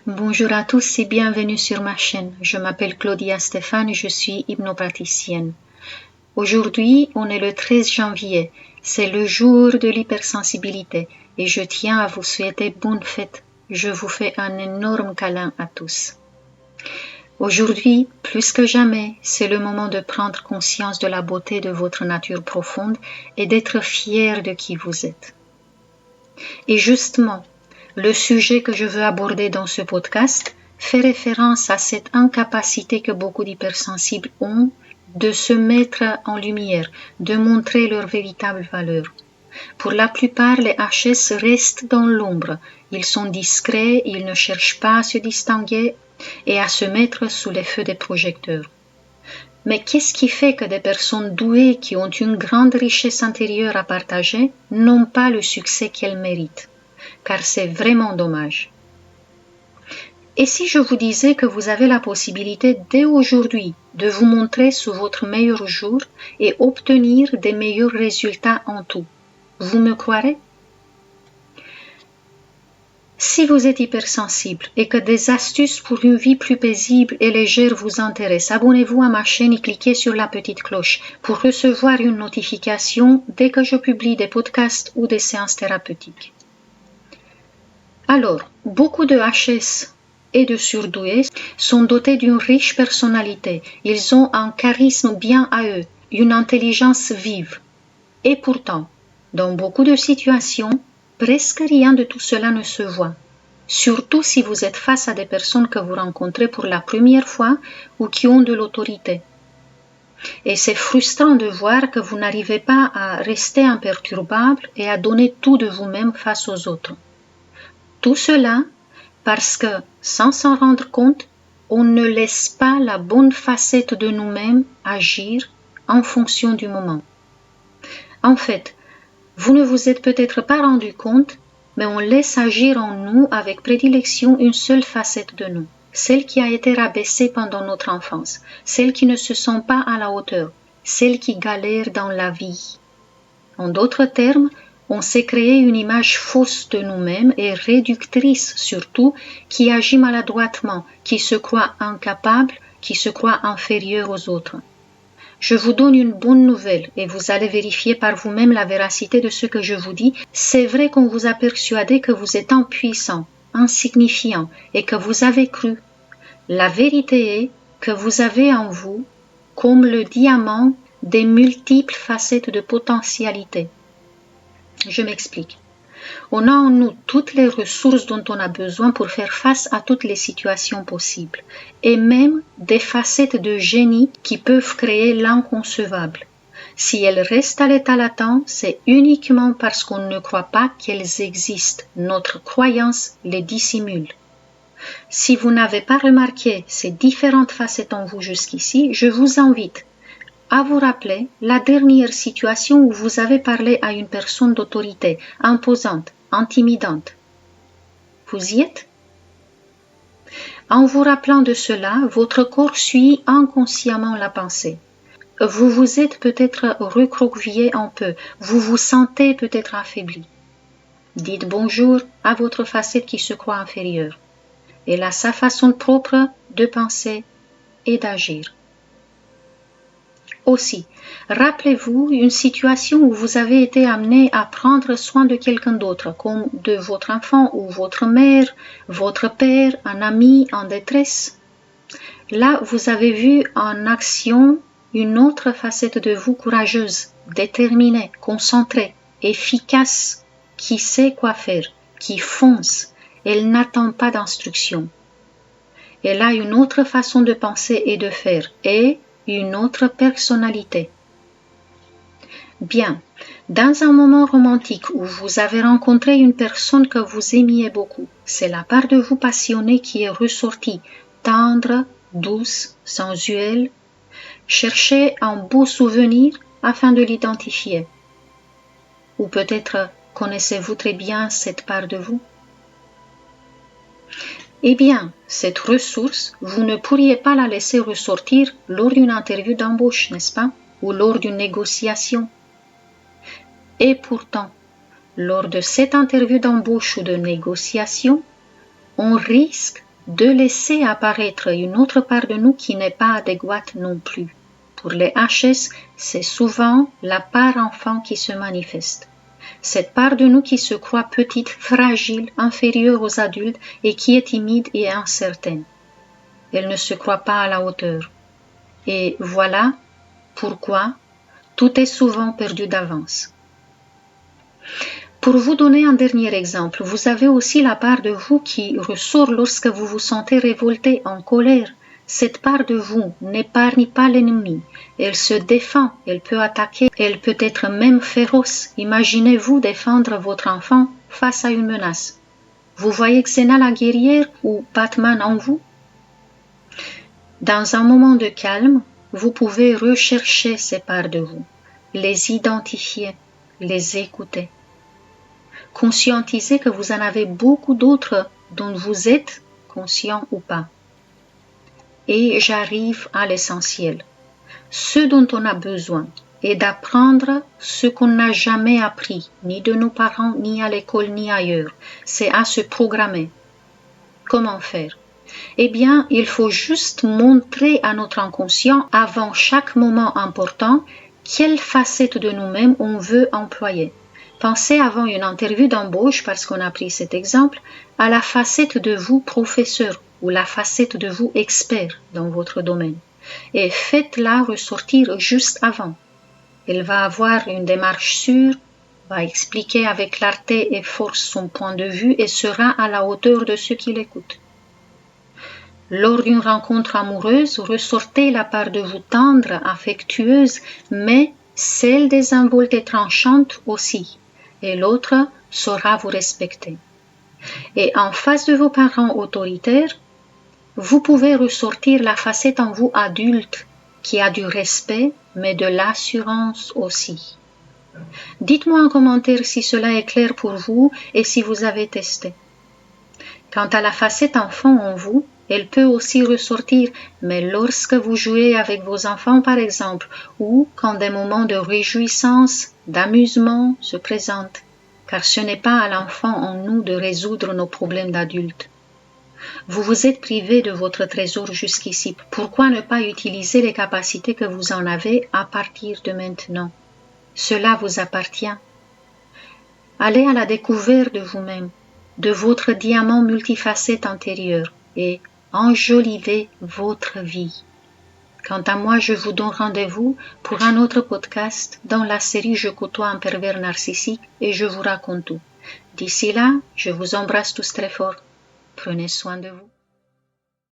Bonjour à tous et bienvenue sur ma chaîne. Je m'appelle Claudia Stéphane et je suis hypnopraticienne. Aujourd'hui, on est le 13 janvier. C'est le jour de l'hypersensibilité et je tiens à vous souhaiter bonne fête. Je vous fais un énorme câlin à tous. Aujourd'hui, plus que jamais, c'est le moment de prendre conscience de la beauté de votre nature profonde et d'être fier de qui vous êtes. Et justement, le sujet que je veux aborder dans ce podcast fait référence à cette incapacité que beaucoup d'hypersensibles ont de se mettre en lumière, de montrer leur véritable valeur. Pour la plupart, les HS restent dans l'ombre. Ils sont discrets, ils ne cherchent pas à se distinguer et à se mettre sous les feux des projecteurs. Mais qu'est-ce qui fait que des personnes douées qui ont une grande richesse intérieure à partager n'ont pas le succès qu'elles méritent? Car c'est vraiment dommage. Et si je vous disais que vous avez la possibilité dès aujourd'hui de vous montrer sous votre meilleur jour et obtenir des meilleurs résultats en tout, vous me croirez? Si vous êtes hypersensible et que des astuces pour une vie plus paisible et légère vous intéressent, abonnez-vous à ma chaîne et cliquez sur la petite cloche pour recevoir une notification dès que je publie des podcasts ou des séances thérapeutiques. Alors, beaucoup de HS et de surdoués sont dotés d'une riche personnalité. Ils ont un charisme bien à eux, une intelligence vive. Et pourtant, dans beaucoup de situations, presque rien de tout cela ne se voit. Surtout si vous êtes face à des personnes que vous rencontrez pour la première fois ou qui ont de l'autorité. Et c'est frustrant de voir que vous n'arrivez pas à rester imperturbable et à donner tout de vous-même face aux autres. Tout cela parce que, sans s'en rendre compte, on ne laisse pas la bonne facette de nous-mêmes agir en fonction du moment. En fait, vous ne vous êtes peut-être pas rendu compte, mais on laisse agir en nous avec prédilection une seule facette de nous, celle qui a été rabaissée pendant notre enfance, celle qui ne se sent pas à la hauteur, celle qui galère dans la vie. En d'autres termes, on s'est créé une image fausse de nous-mêmes et réductrice surtout, qui agit maladroitement, qui se croit incapable, qui se croit inférieur aux autres. Je vous donne une bonne nouvelle et vous allez vérifier par vous-même la véracité de ce que je vous dis. C'est vrai qu'on vous a persuadé que vous êtes impuissant, insignifiant et que vous avez cru. La vérité est que vous avez en vous, comme le diamant, des multiples facettes de potentialité. Je m'explique. On a en nous toutes les ressources dont on a besoin pour faire face à toutes les situations possibles, et même des facettes de génie qui peuvent créer l'inconcevable. Si elles restent à l'état latent, c'est uniquement parce qu'on ne croit pas qu'elles existent. Notre croyance les dissimule. Si vous n'avez pas remarqué ces différentes facettes en vous jusqu'ici, je vous invite à vous rappeler la dernière situation où vous avez parlé à une personne d'autorité, imposante, intimidante. Vous y êtes? En vous rappelant de cela, votre corps suit inconsciemment la pensée. Vous vous êtes peut-être recroquevillé un peu, vous vous sentez peut-être affaibli. Dites bonjour à votre facette qui se croit inférieure. Elle a sa façon propre de penser et d'agir. Aussi, rappelez-vous une situation où vous avez été amené à prendre soin de quelqu'un d'autre, comme de votre enfant ou votre mère, votre père, un ami en détresse. Là, vous avez vu en action une autre facette de vous courageuse, déterminée, concentrée, efficace, qui sait quoi faire, qui fonce. Elle n'attend pas d'instruction. Elle a une autre façon de penser et de faire, et une autre personnalité. Bien, dans un moment romantique où vous avez rencontré une personne que vous aimiez beaucoup, c'est la part de vous passionnée qui est ressortie, tendre, douce, sensuelle. Cherchez un beau souvenir afin de l'identifier. Ou peut-être connaissez-vous très bien cette part de vous? Eh bien, cette ressource, vous ne pourriez pas la laisser ressortir lors d'une interview d'embauche, n'est-ce pas? Ou lors d'une négociation. Et pourtant, lors de cette interview d'embauche ou de négociation, on risque de laisser apparaître une autre part de nous qui n'est pas adéquate non plus. Pour les HS, c'est souvent la part enfant qui se manifeste. Cette part de nous qui se croit petite, fragile, inférieure aux adultes et qui est timide et incertaine. Elle ne se croit pas à la hauteur. Et voilà pourquoi tout est souvent perdu d'avance. Pour vous donner un dernier exemple, vous avez aussi la part de vous qui ressort lorsque vous vous sentez révolté, en colère. Cette part de vous n'épargne pas l'ennemi. Elle se défend, elle peut attaquer, elle peut être même féroce. Imaginez-vous défendre votre enfant face à une menace. Vous voyez Xena la guerrière ou Batman en vous? Dans un moment de calme, vous pouvez rechercher ces parts de vous, les identifier, les écouter. Conscientisez que vous en avez beaucoup d'autres dont vous êtes conscient ou pas. Et j'arrive à l'essentiel. Ce dont on a besoin est d'apprendre ce qu'on n'a jamais appris, ni de nos parents, ni à l'école, ni ailleurs. C'est à se programmer. Comment faire? Eh bien, il faut juste montrer à notre inconscient, avant chaque moment important, quelle facette de nous-mêmes on veut employer. Pensez avant une interview d'embauche, parce qu'on a pris cet exemple, à la facette de vous professeur ou la facette de vous expert dans votre domaine. Et faites-la ressortir juste avant. Elle va avoir une démarche sûre, va expliquer avec clarté et force son point de vue et sera à la hauteur de ceux qui l'écoutent. Lors d'une rencontre amoureuse, ressortez la part de vous tendre, affectueuse, mais celle désinvolte et tranchante aussi, et l'autre saura vous respecter. Et en face de vos parents autoritaires, vous pouvez ressortir la facette en vous adulte, qui a du respect, mais de l'assurance aussi. Dites-moi en commentaire si cela est clair pour vous et si vous avez testé. Quant à la facette enfant en vous, elle peut aussi ressortir, mais lorsque vous jouez avec vos enfants par exemple, ou quand des moments de réjouissance, d'amusement se présentent, car ce n'est pas à l'enfant en nous de résoudre nos problèmes d'adultes. Vous vous êtes privé de votre trésor jusqu'ici. Pourquoi ne pas utiliser les capacités que vous en avez à partir de maintenant? Cela vous appartient. Allez à la découverte de vous-même, de votre diamant multifacette intérieur et enjolivez votre vie. Quant à moi, je vous donne rendez-vous pour un autre podcast dans la série Je côtoie un pervers narcissique et je vous raconte tout. D'ici là, je vous embrasse tous très fort. Prenez soin de vous.